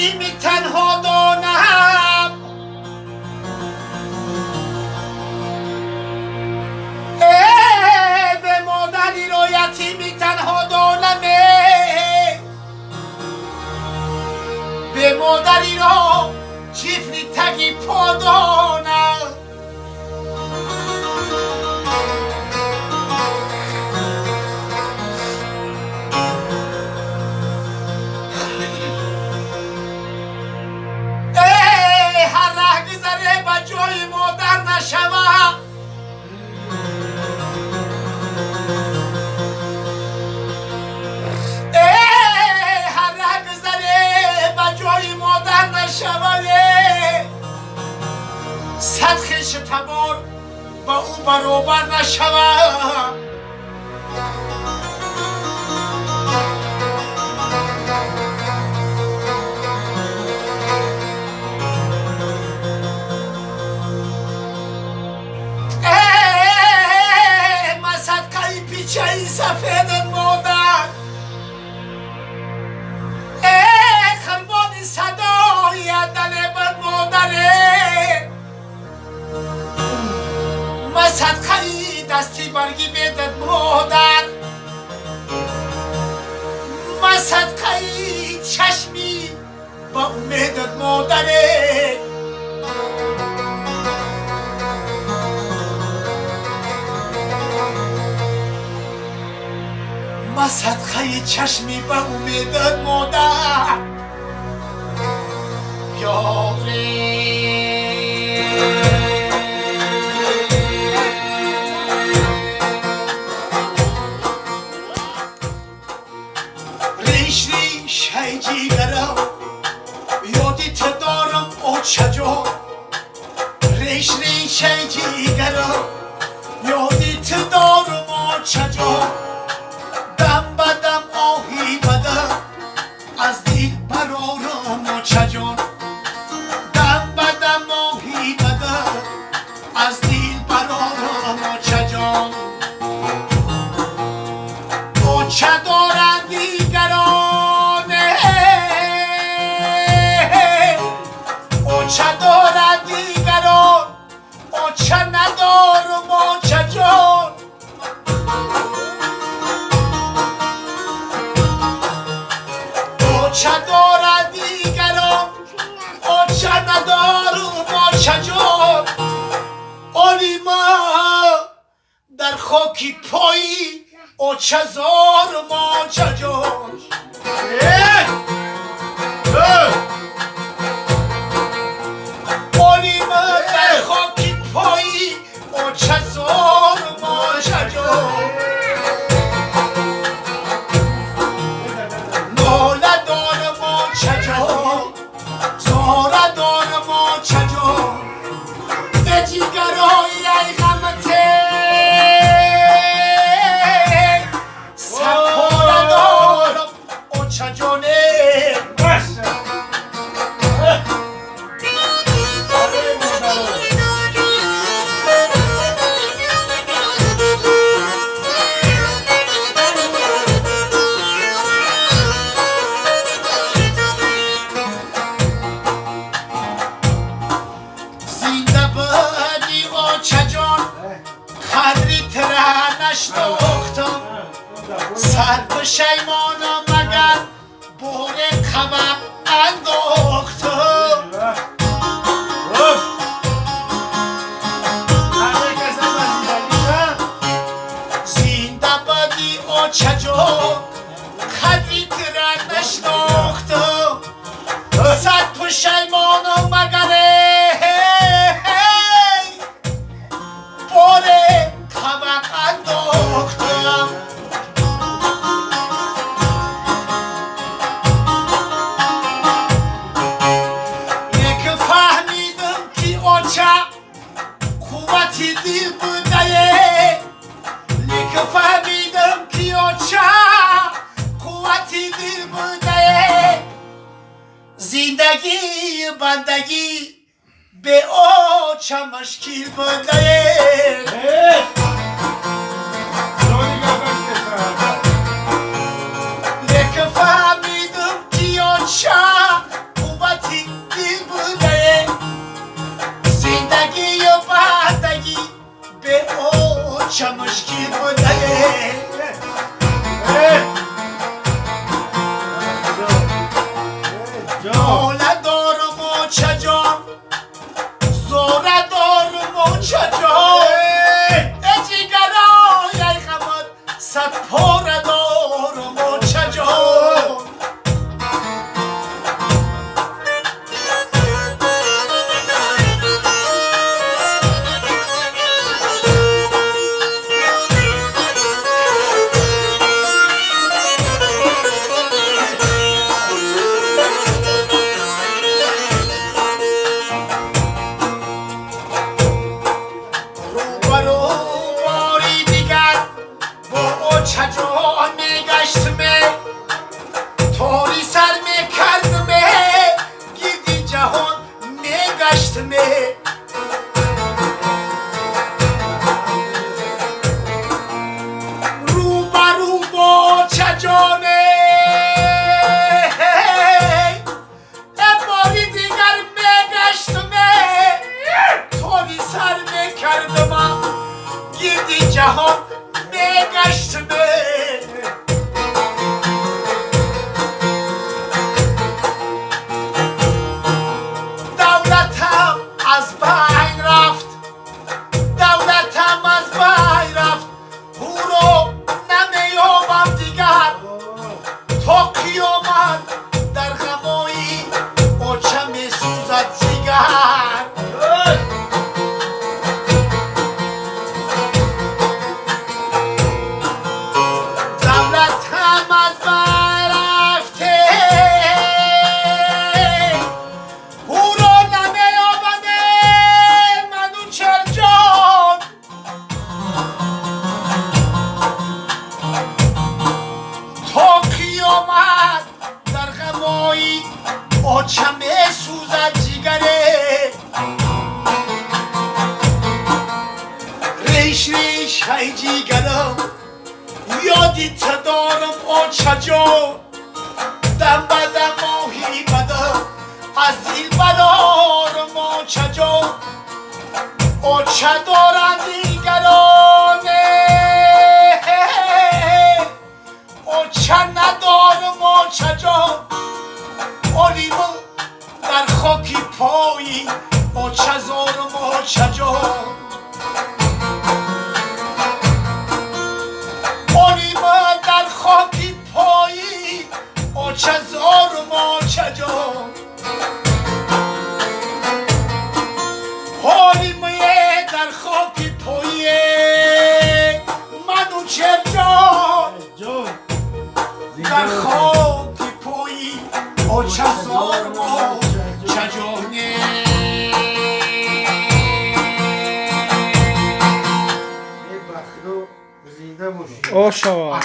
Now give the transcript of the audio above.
یتیمی تنها دانم، به مادری رو یتیمی تنها دانم، به مادری رو چیفلی تگی پادانم. هر ره گذره با جای مادر نشوه، هر ره گذره با جای مادر نشوه، صد خش تبار با او برابر نشوه. چای سفید مادر، خربان صدای دل بر مادره، ما صدقه دستی برگی بیدد مادر، ما صدقه چشمی با امیدت مادره. ما صدقه چشمی به امیدت مادر، یاری ریش ریش ای جیگرم یادیت دارم او چجا، ریش ریش ای جیگرم یادیت دارم او چجا، از دل برارم آچه جان، دم بدم آهی بدم از دل برارم آچه جان. آچه دارن دیگرانه، آچه دارن دیگران، آچه ندارم آچه جان. آچه دارد دیگران، آچه ندارم آچه جان. آلی ما در خاکی پایی آچه زارم آچه جان. آلی ما در خاکی پایی آچه زارم آچه جان. جیگرای ای غمته سپاره دارم آچه جانه. قدری تره نشناختم سر به شیمانم مگر بار خبر انداختم. زنده بادی آچه جان قدری تره نشناختم سر به شیمانم مگر قوتی دل بوده، لیک فهمیدم که آچه قوتی دل بوده. زندگی بندگی به آچه مشکل بوده. لیک فهمیدم که آچه دوله دارم و چجان زوره دارم و چجان اجیگرای ای خمد صد پاره دارم و چجان چجان میگشتمه طوری سر میکردمه گیدی جهان میگشتمه رو برو با چجانه باری دیگر میگشتمه طوری سر میکردمه گیدی جهان میگشتمه دولتم از بین رفت دولتم از بین رفت او رو نمیابم دیگر تا قیامت در غمایی آچه میسوزد جگر آچم سوزد جگره ریش ریش های جگرم یادی تدارم آچه جان دم بدم ماهی بدم از دیل برارم آچه جان آچه دارم دیگرانه آچه ندارم آچه جان آلیمو در خاکی پایی آچه زارم آچه جان آلیمو در خاکی پایی آچه زارم آچه جان آلیمو در خاکی پایی منو چر جان در خاکی پایی آچه زارم آچه جانه اوشا